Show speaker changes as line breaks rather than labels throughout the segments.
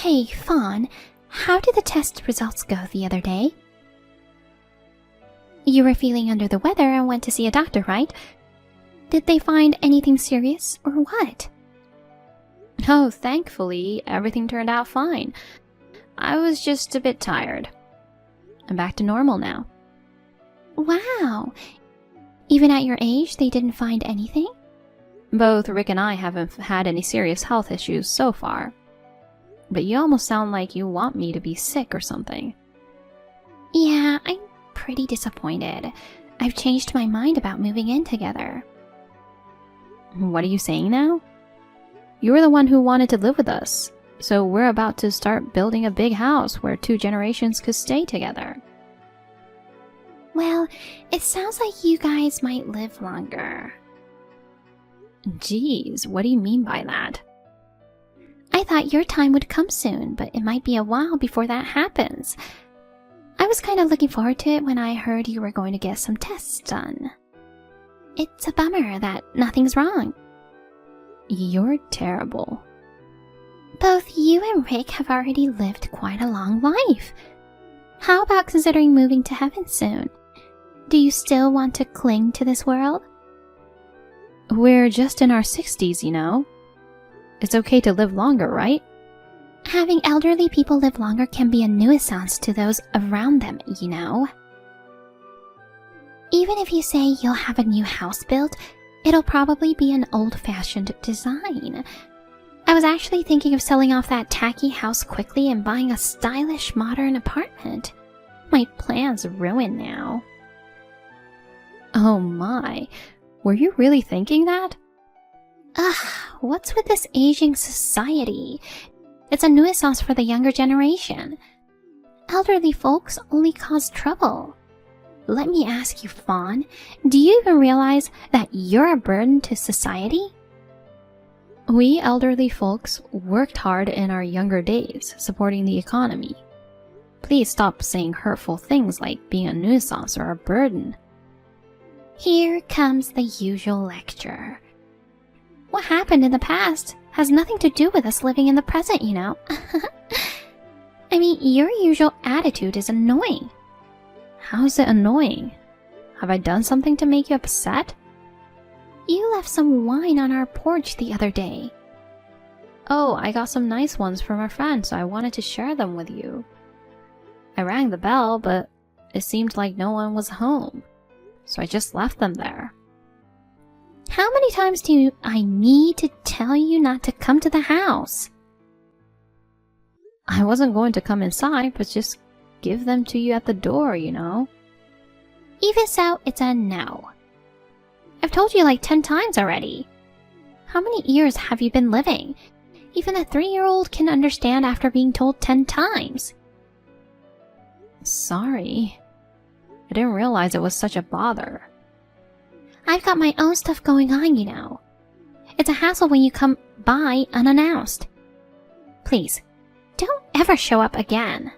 Hey, Fawn, how did the test results go the other day? You were feeling under the weather and went to see a doctor, right? Did they find anything serious or what?
Oh, thankfully, everything turned out fine. I was just a bit tired. I'm back to normal now.
Wow. Even at your age, they didn't find anything?
Both Rick and I haven't had any serious health issues so far. But you almost sound like you want me to be sick or something.
Yeah, I'm pretty disappointed. I've changed my mind about moving in together.
What are you saying now? You were the one who wanted to live with us, so we're about to start building a big house where 2 generations could stay together.
Well, it sounds like you guys might live longer.
Geez, what do you mean by that?
I thought your time would come soon, but it might be a while before that happens. I was kind of looking forward to it when I heard you were going to get some tests done. It's a bummer that nothing's wrong.
You're terrible.
Both you and Rick have already lived quite a long life. How about considering moving to heaven soon? Do you still want to cling to this world?
We're just in our 60s, you know. It's okay to live longer, right?
Having elderly people live longer can be a nuisance to those around them, you know. Even if you say you'll have a new house built, it'll probably be an old-fashioned design. I was actually thinking of selling off that tacky house quickly and buying a stylish modern apartment. My plan's ruined now.
Oh my, were you really thinking that?
Ugh, what's with this aging society? It's a nuisance for the younger generation. Elderly folks only cause trouble. Let me ask you, Fawn, do you even realize that you're a burden to society?
We elderly folks worked hard in our younger days, supporting the economy. Please stop saying hurtful things like being a nuisance or a burden.
Here comes the usual lecture. What happened in the past has nothing to do with us living in the present, you know. I mean, your usual attitude is annoying.
How's it annoying? Have I done something to make you upset?
You left some wine on our porch the other day.
Oh, I got some nice ones from a friend, so I wanted to share them with you. I rang the bell, but it seemed like no one was home, so I just left them there.
How many times do I need to tell you not to come to the house?
I wasn't going to come inside, but just give them to you at the door, you know.
Even so, it's a no. I've told you like 10 times already. How many years have you been living? Even a 3-year-old can understand after being told 10 times.
Sorry. I didn't realize it was such a bother.
I've got my own stuff going on, you know. It's a hassle when you come by unannounced. Please, don't ever show up again.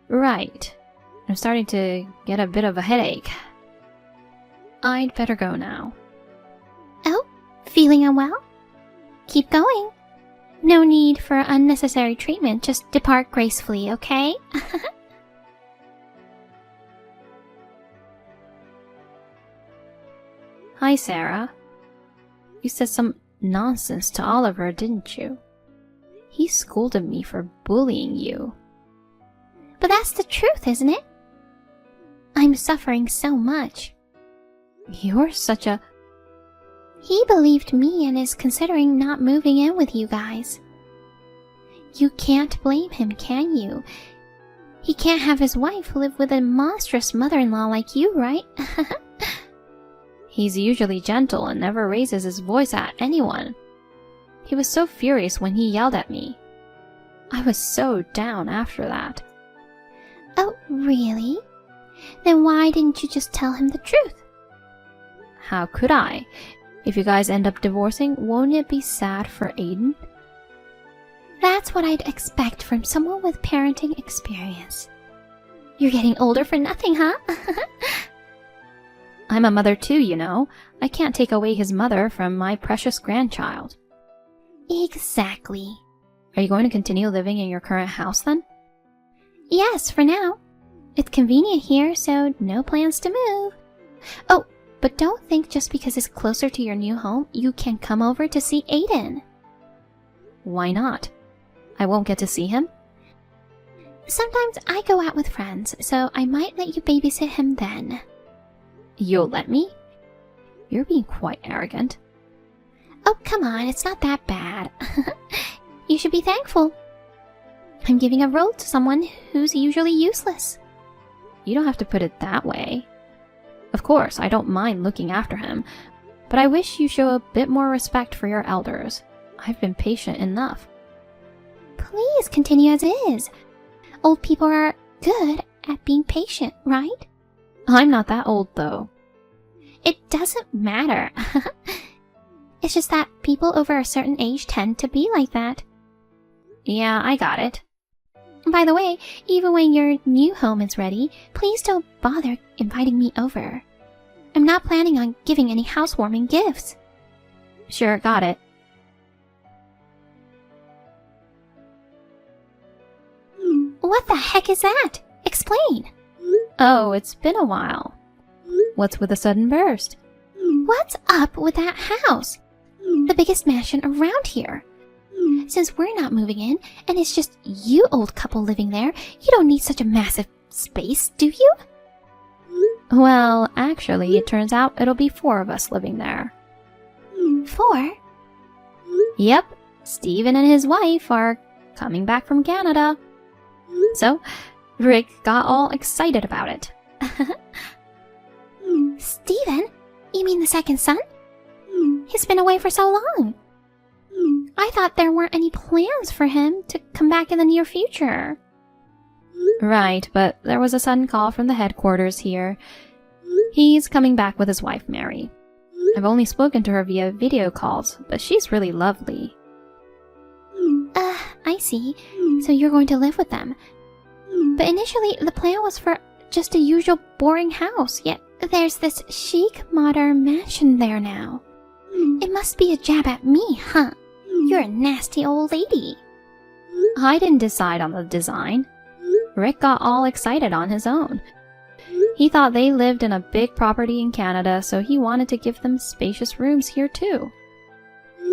Right. I'm starting to get a bit of a headache. I'd better go now.
Oh, feeling unwell? Keep going. No need for unnecessary treatment, just depart gracefully, okay?
Hi, Sarah. You said some nonsense to Oliver, didn't you? He scolded me for bullying you.
But that's the truth, isn't it? I'm suffering so much.
You're such a...
He believed me and is considering not moving in with you guys. You can't blame him, can you? He can't have his wife live with a monstrous mother-in-law like you, right?
He's usually gentle and never raises his voice at anyone. He was so furious when he yelled at me. I was so down after that.
Oh, really? Then why didn't you just tell him the truth?
How could I? If you guys end up divorcing, won't it be sad for Aiden?
That's what I'd expect from someone with parenting experience. You're getting older for nothing, huh?
I'm a mother too, you know. I can't take away his mother from my precious grandchild.
Exactly.
Are you going to continue living in your current house then?
Yes, for now. It's convenient here, so no plans to move. Oh, but don't think just because it's closer to your new home, you can come over to see Aiden.
Why not? I won't get to see him?
Sometimes I go out with friends, so I might let you babysit him then.
You'll let me? You're being quite arrogant.
Oh, come on, it's not that bad. You should be thankful. I'm giving a role to someone who's usually useless.
You don't have to put it that way. Of course, I don't mind looking after him, but I wish you show a bit more respect for your elders. I've been patient enough.
Please continue as is. Old people are good at being patient, right?
I'm not that old, though.
It doesn't matter. It's just that people over a certain age tend to be like that.
Yeah, I got it.
By the way, even when your new home is ready, please don't bother inviting me over. I'm not planning on giving any housewarming gifts.
Sure, got it.
What the heck is that? Explain.
Oh, it's been a while. What's with the sudden burst?
What's up with that house? The biggest mansion around here. Since we're not moving in, and it's just you old couple living there, you don't need such a massive space, do you?
Well, actually, it turns out it'll be 4 of us living there.
4?
Yep, Steven and his wife are coming back from Canada. So, Rick got all excited about it.
Steven? You mean the second son? He's been away for so long. I thought there weren't any plans for him to come back in the near future.
Right, but there was a sudden call from the headquarters here. He's coming back with his wife, Mary. I've only spoken to her via video calls, but she's really lovely.
I see. So you're going to live with them. But initially, the plan was for just a usual boring house, yet there's this chic modern mansion there now. It must be a jab at me, huh? You're a nasty old lady.
I didn't decide on the design. Rick got all excited on his own. He thought they lived in a big property in Canada, so he wanted to give them spacious rooms here too.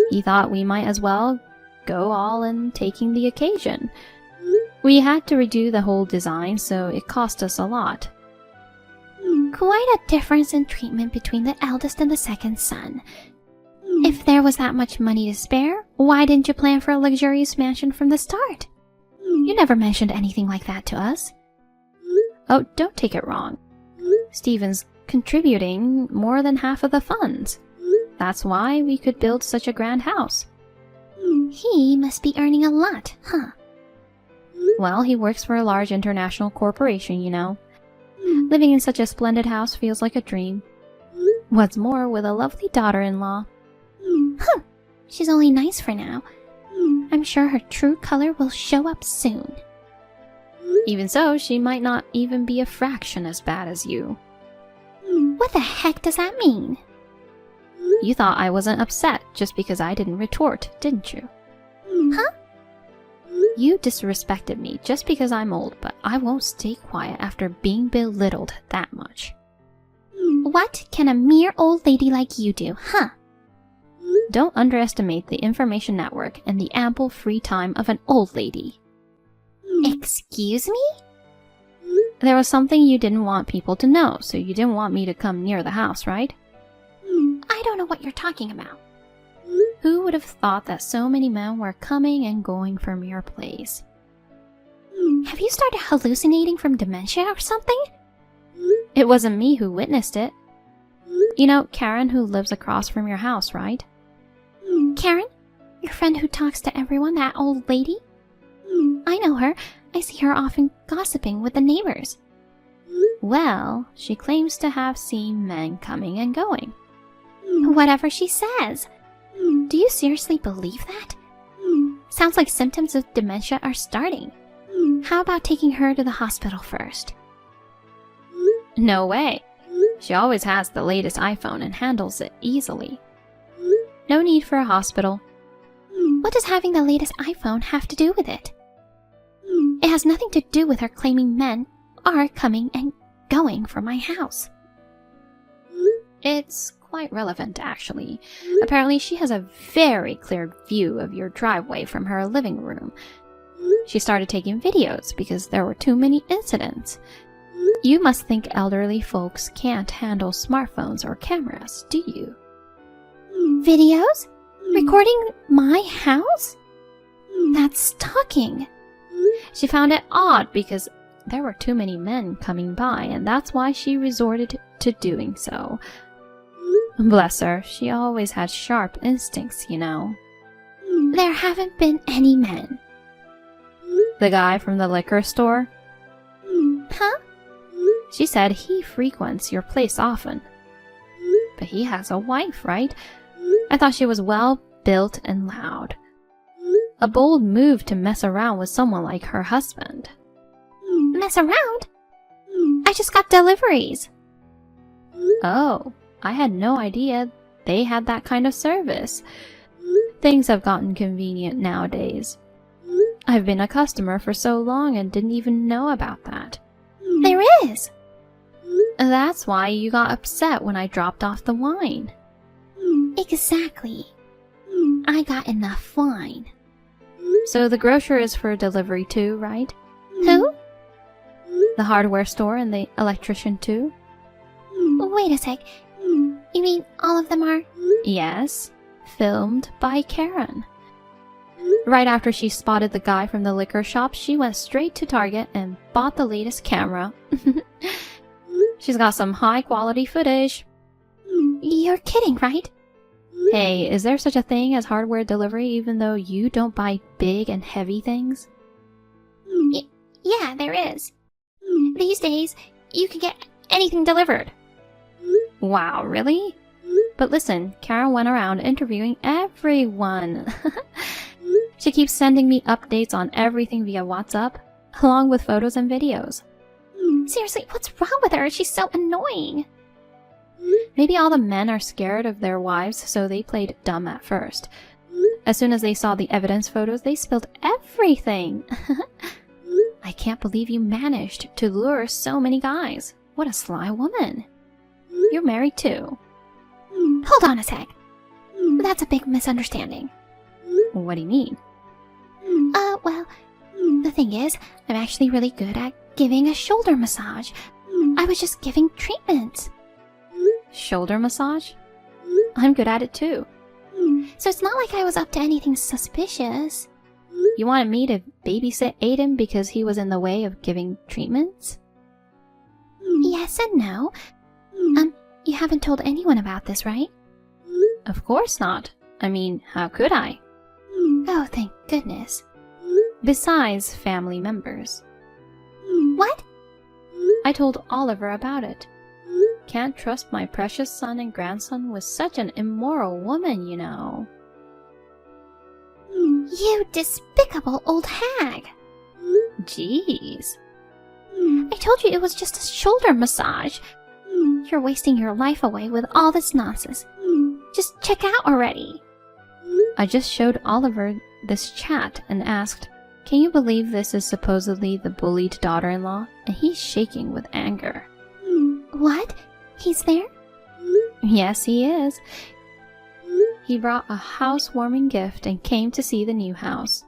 He thought we might as well go all in taking the occasion. We had to redo the whole design, so it cost us a lot.
Quite a difference in treatment between the eldest and the second son. If there was that much money to spare, why didn't you plan for a luxurious mansion from the start? You never mentioned anything like that to us.
Oh, don't take it wrong. Steven's contributing more than half of the funds. That's why we could build such a grand house.
He must be earning a lot, huh?
Well, he works for a large international corporation, you know. Living in such a splendid house feels like a dream. What's more, with a lovely daughter-in-law.
Huh. She's only nice for now. I'm sure her true color will show up soon.
Even so, she might not even be a fraction as bad as you.
What the heck does that mean?
You thought I wasn't upset just because I didn't retort, didn't you?
Huh?
You disrespected me just because I'm old, but I won't stay quiet after being belittled that much.
What can a mere old lady like you do, huh?
Don't underestimate the information network and the ample free time of an old lady.
Excuse me?
There was something you didn't want people to know, so you didn't want me to come near the house, right?
I don't know what you're talking about.
Who would have thought that so many men were coming and going from your place?
Have you started hallucinating from dementia or something?
It wasn't me who witnessed it. You know Karen who lives across from your house, right?
Karen? Your friend who talks to everyone, that old lady? I know her. I see her often gossiping with the neighbors.
Well, she claims to have seen men coming and going.
Whatever she says. Do you seriously believe that? Sounds like symptoms of dementia are starting. How about taking her to the hospital first?
No way. She always has the latest iPhone and handles it easily. No need for a hospital.
What does having the latest iPhone have to do with it? It has nothing to do with her claiming men are coming and going from my house.
It's quite relevant, actually. Apparently, she has a very clear view of your driveway from her living room. She started taking videos because there were too many incidents. You must think elderly folks can't handle smartphones or cameras, do you?
Videos? Recording my house? That's stalking.
She found it odd because there were too many men coming by, and that's why she resorted to doing so. Bless her, she always had sharp instincts, you know.
There haven't been any men.
The guy from the liquor store?
Huh?
She said he frequents your place often. But he has a wife, right? I thought she was well built and loud. A bold move to mess around with someone like her husband.
Mess around? I just got deliveries.
Oh, I had no idea they had that kind of service. Things have gotten convenient nowadays. I've been a customer for so long and didn't even know about that.
There is.
That's why you got upset when I dropped off the wine.
Exactly. I got enough wine.
So the grocer is for delivery too, right?
Who?
The hardware store and the electrician too?
Wait a sec. You mean all of them are?
Yes, filmed by Karen. Right after she spotted the guy from the liquor shop, she went straight to Target and bought the latest camera. She's got some high quality footage.
You're kidding, right?
Hey, is there such a thing as hardware delivery even though you don't buy big and heavy things?
Yeah, there is. These days, you can get anything delivered.
Wow, really? But listen, Karen went around interviewing everyone. She keeps sending me updates on everything via WhatsApp, along with photos and videos.
Seriously, what's wrong with her? She's so annoying.
Maybe all the men are scared of their wives, so they played dumb at first. As soon as they saw the evidence photos, they spilled everything. I can't believe you managed to lure so many guys. What a sly woman. You're married too.
Hold on a sec. That's a big misunderstanding.
What do you mean?
Well, the thing is, I'm actually really good at giving a shoulder massage. I was just giving treatments.
Shoulder massage? I'm good at it too.
So it's not like I was up to anything suspicious.
You wanted me to babysit Aiden because he was in the way of giving treatments?
Yes and no. You haven't told anyone about this, right?
Of course not. I mean, how could I?
Oh, thank goodness.
Besides family members.
What?
I told Oliver about it. Can't trust my precious son and grandson with such an immoral woman, you know.
You despicable old hag.
Jeez.
I told you it was just a shoulder massage. You're wasting your life away with all this nonsense. Just check out already.
I just showed Oliver this chat and asked, "Can you believe this is supposedly the bullied daughter-in-law?" And he's shaking with anger.
What? He's there?
Yes, he is. He brought a housewarming gift and came to see the new house.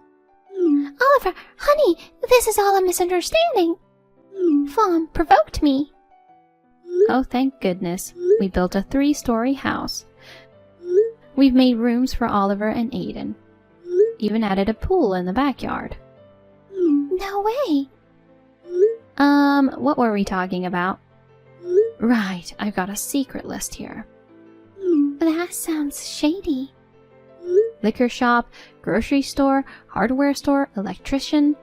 Oliver, honey, this is all a misunderstanding. Fawn provoked me.
Oh, thank goodness. We built a 3-story house. We've made rooms for Oliver and Aiden. Even added a pool in the backyard.
No way.
What were we talking about? Right, I've got a secret list here.
That sounds shady.
Liquor shop, grocery store, hardware store, electrician.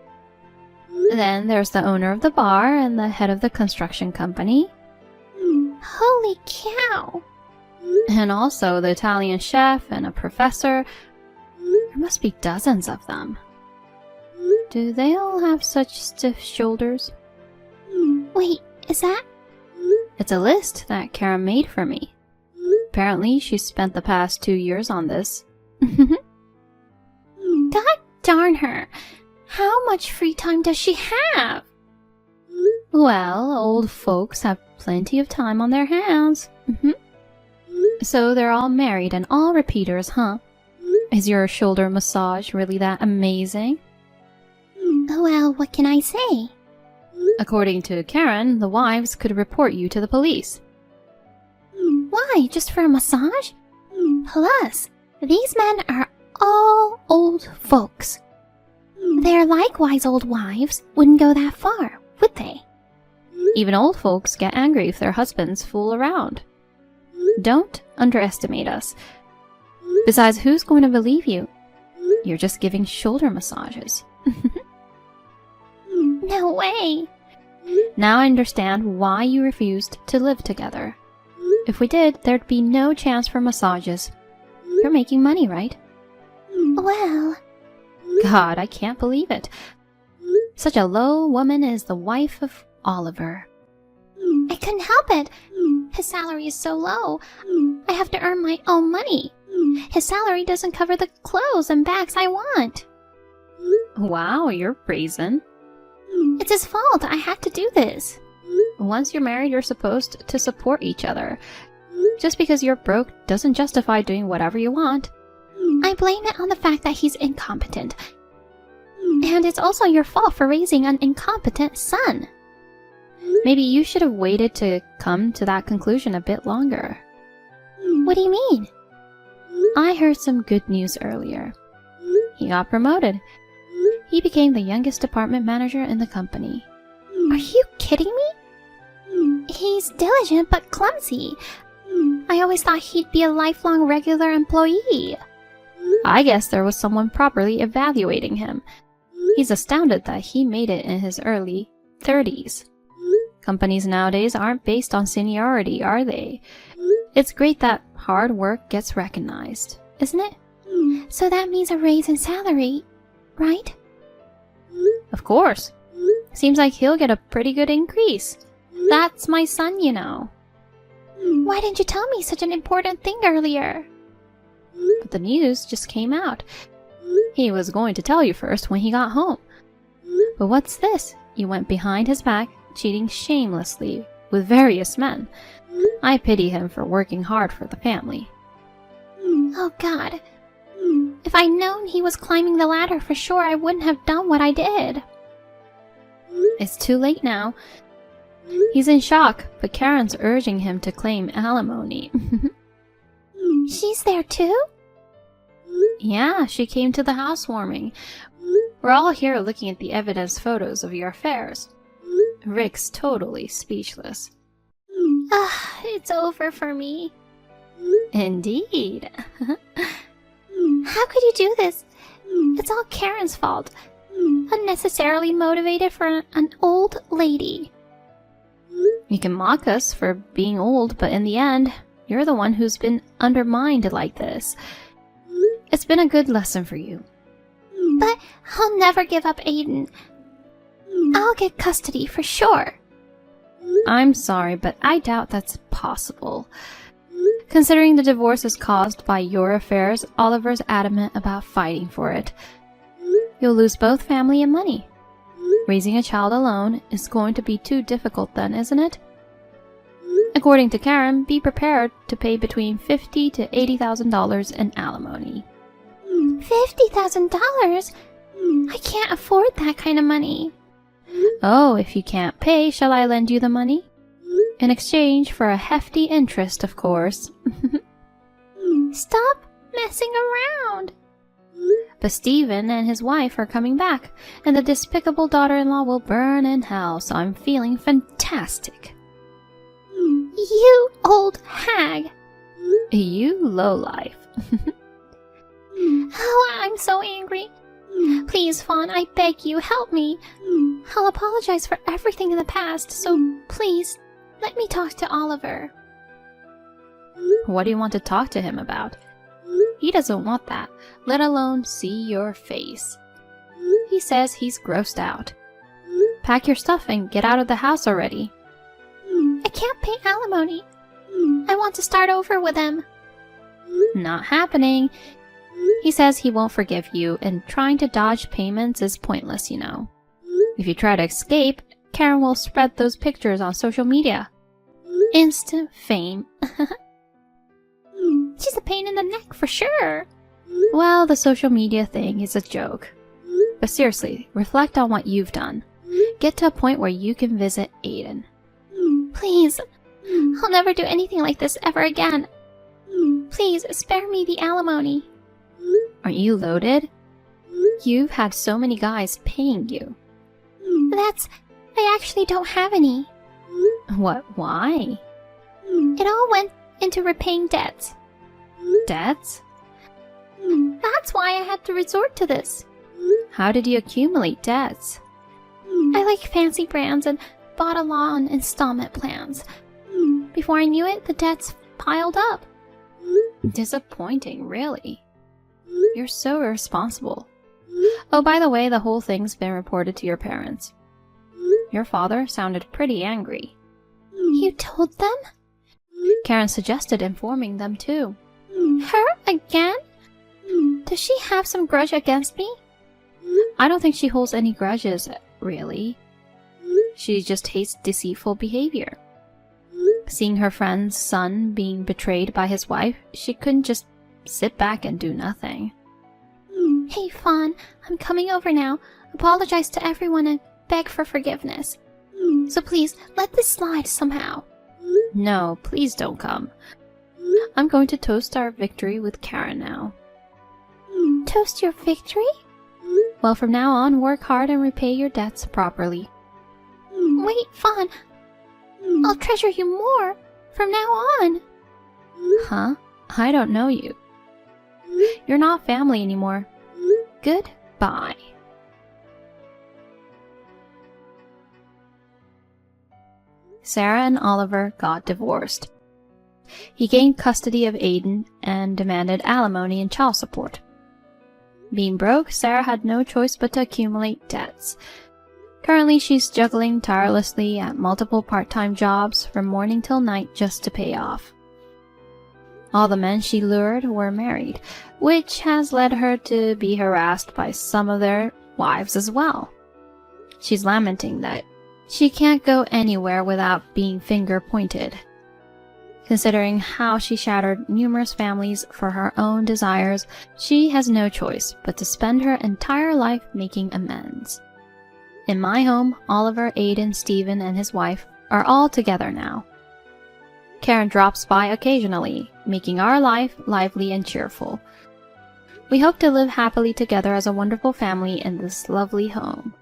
Then there's the owner of the bar and the head of the construction company.
Holy cow.
And also the Italian chef and a professor. There must be dozens of them. Do they all have such stiff shoulders?
Wait, is that?
It's a list that Karen made for me. Apparently, she spent the past 2 years on this.
Darn her. How much free time does she have?
Well, old folks have plenty of time on their hands. So they're all married and all repeaters, huh? Is your shoulder massage really that amazing?
Well, what can I say?
According to Karen, the wives could report you to the police.
Why? Just for a massage? Plus, these men are all old folks. Their likewise old wives wouldn't go that far, would they?
Even old folks get angry if their husbands fool around. Don't underestimate us. Besides, who's going to believe you? You're just giving shoulder massages.
No way.
Now I understand why you refused to live together. If we did, there'd be no chance for massages. You're making money, right?
Well,
God, I can't believe it. Such a low woman is the wife of Oliver.
I couldn't help it. His salary is so low. I have to earn my own money. His salary doesn't cover the clothes and bags I want.
Wow, you're brazen.
It's his fault. I had to do this.
Once you're married, you're supposed to support each other. Just because you're broke doesn't justify doing whatever you want.
I blame it on the fact that he's incompetent. And it's also your fault for raising an incompetent son.
Maybe you should have waited to come to that conclusion a bit longer.
What do you mean?
I heard some good news earlier. He got promoted. He became the youngest department manager in the company.
Are you kidding me? He's diligent but clumsy. I always thought he'd be a lifelong regular employee.
I guess there was someone properly evaluating him. He's astounded that he made it in his early 30s. Companies nowadays aren't based on seniority, are they? It's great that hard work gets recognized, isn't it?
So that means a raise in salary, right?
Of course. Seems like he'll get a pretty good increase. That's my son, you know.
Why didn't you tell me such an important thing earlier?
But the news just came out. He was going to tell you first when he got home. But what's this? You went behind his back, cheating shamelessly with various men. I pity him for working hard for the family.
Oh God. If I'd known he was climbing the ladder for sure, I wouldn't have done what I did.
It's too late now. He's in shock, but Karen's urging him to claim alimony.
She's there too?
Yeah, she came to the housewarming. We're all here looking at the evidence photos of your affairs. Rick's totally speechless.
It's over for me.
Indeed.
How could you do this? It's all Karen's fault. Unnecessarily motivated for an old lady.
You can mock us for being old, but in the end, you're the one who's been undermined like this. It's been a good lesson for you.
But I'll never give up Aiden. I'll get custody for sure.
I'm sorry, but I doubt that's possible. Considering the divorce is caused by your affairs, Oliver's adamant about fighting for it. You'll lose both family and money. Raising a child alone is going to be too difficult then, isn't it? According to Karen, be prepared to pay between $50,000 to $80,000 in alimony.
$50,000? I can't afford that kind of money.
Oh, if you can't pay, shall I lend you the money? In exchange for a hefty interest, of course.
Stop messing around.
But Steven and his wife are coming back, and the despicable daughter-in-law will burn in hell, so I'm feeling fantastic.
You old hag.
You lowlife.
Oh, I'm so angry. Please, Fawn, I beg you, help me. I'll apologize for everything in the past, so please, let me talk to Oliver.
What do you want to talk to him about? He doesn't want that, let alone see your face. He says he's grossed out. Pack your stuff and get out of the house already.
I can't pay alimony. I want to start over with him.
Not happening. He says he won't forgive you, and trying to dodge payments is pointless, you know. If you try to escape, Karen will spread those pictures on social media. Instant fame.
She's a pain in the neck for sure.
Well, the social media thing is a joke. But seriously, reflect on what you've done. Get to a point where you can visit Aiden.
Please, I'll never do anything like this ever again. Please, spare me the alimony.
Aren't you loaded? You've had so many guys paying you.
I actually don't have any.
What? Why?
It all went into repaying debts.
Debts?
That's why I had to resort to this.
How did you accumulate debts?
I like fancy brands and bought a lot on installment plans. Before I knew it, the debts piled up.
Disappointing, really. You're so irresponsible. Oh, by the way, the whole thing's been reported to your parents. Your father sounded pretty angry.
You told them?
Karen suggested informing them too.
Her again? Does she have some grudge against me?
I don't think she holds any grudges, really. She just hates deceitful behavior. Seeing her friend's son being betrayed by his wife, she couldn't just sit back and do nothing.
Hey, Fawn, I'm coming over now. Apologize to everyone and beg for forgiveness. So please, let this slide somehow.
No, please don't come. I'm going to toast our victory with Karen now.
Toast your victory?
Well, from now on, work hard and repay your debts properly.
Wait, Fawn. I'll treasure you more from now on.
Huh? I don't know you. You're not family anymore. Goodbye. Sarah and Oliver got divorced. He gained custody of Aiden and demanded alimony and child support. Being broke, Sarah had no choice but to accumulate debts. Currently, she's juggling tirelessly at multiple part-time jobs from morning till night just to pay off. All the men she lured were married, which has led her to be harassed by some of their wives as well. She's lamenting that she can't go anywhere without being finger-pointed. Considering how she shattered numerous families for her own desires, she has no choice but to spend her entire life making amends. In my home, Oliver, Aiden, Stephen, and his wife are all together now. Karen drops by occasionally, making our life lively and cheerful. We hope to live happily together as a wonderful family in this lovely home.